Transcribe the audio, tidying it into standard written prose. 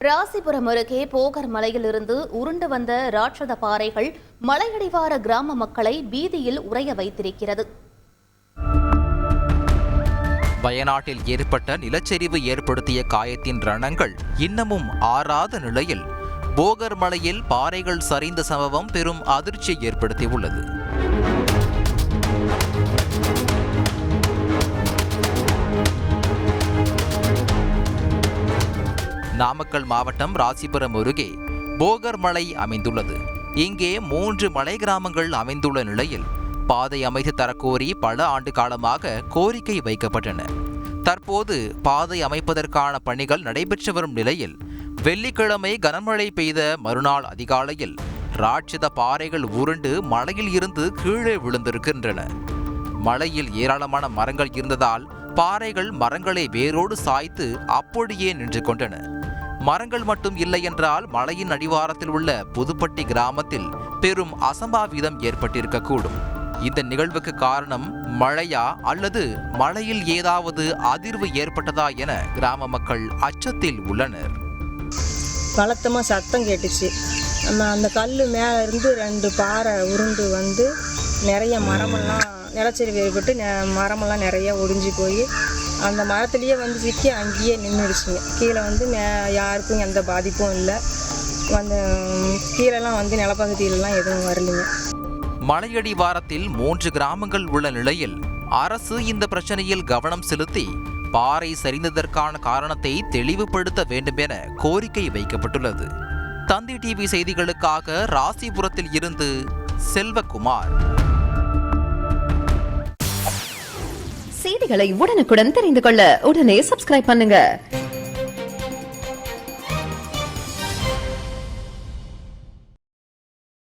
ராசிபுரம் அருகே போகர் மலையிலிருந்து உருண்டு வந்த ராட்சத பாறைகள் மலையடிவார கிராம மக்களை பீதியில் உறைய வைத்திருக்கிறது. வயநாட்டில் ஏற்பட்ட நிலச்சரிவு ஏற்படுத்திய காயத்தின் ரணங்கள் இன்னமும் ஆறாத நிலையில் போகர் மலையில் பாறைகள் சரிந்த சம்பவம் பெரும் அதிர்ச்சியை ஏற்படுத்தியுள்ளது. நாமக்கல் மாவட்டம் ராசிபுரம் அருகே போகர் மலை அமைந்துள்ளது. இங்கே 3 மலை கிராமங்கள் அமைந்துள்ள நிலையில் பாதை அமைத்து தரக்கோரி பல ஆண்டு காலமாக கோரிக்கை வைக்கப்பட்டன. தற்போது பாதை அமைப்பதற்கான பணிகள் நடைபெற்று வரும் நிலையில் வெள்ளிக்கிழமை கனமழை பெய்த மறுநாள் அதிகாலையில் ராட்சத பாறைகள் உருண்டு மலையில் இருந்து கீழே விழுந்திருக்கின்றன. மலையில் ஏராளமான மரங்கள் இருந்ததால் பாறைகள் மரங்களை வேரோடு சாய்த்து அப்படியே நின்று கொண்டன. மரங்கள் மட்டும் இல்லை என்றால் மலையின் அடிவாரத்தில் உள்ள புதுப்பட்டி கிராமத்தில் பெரும் அசம்பாவிதம் ஏற்பட்டிருக்கக்கூடும். இந்த நிகழ்வுக்கு காரணம் மழையா அல்லது மலையில் ஏதாவது அதிர்வு ஏற்பட்டதா என கிராம மக்கள் அச்சத்தில் உள்ளனர். பலத்தமாக சத்தம் கேட்டுச்சு. அந்த கல் மேலே இருந்து 2 பாறை உருண்டு வந்து நிறைய மரமெல்லாம் நிலச்சரிவு ஏற்பட்டு மரமெல்லாம் நிறைய ஒடிஞ்சு போய் அந்த மரத்துலேயே வந்து சிக்கி அங்கேயே நின்றுடுச்சுங்க. கீழே வந்து யாருக்கும் எந்த பாதிப்பும் இல்லை. கீழெல்லாம் வந்து நிலப்பகுதியிலலாம் எதுவும் வரலைங்க. மலையடிவாரத்தில் 3 கிராமங்கள் உள்ள நிலையில் அரசு இந்த பிரச்சனையில் கவனம் செலுத்தி பாறை சரிந்ததற்கான காரணத்தை தெளிவுபடுத்த வேண்டும் என கோரிக்கை வைக்கப்பட்டுள்ளது. தந்தி டிவி செய்திகளுக்காக ராசிபுரத்தில் இருந்து செல்வகுமார். செய்திகளை உடனுக்குடன் தெரிந்து கொள்ள உடனே சப்ஸ்கிரைப் பண்ணுங்க.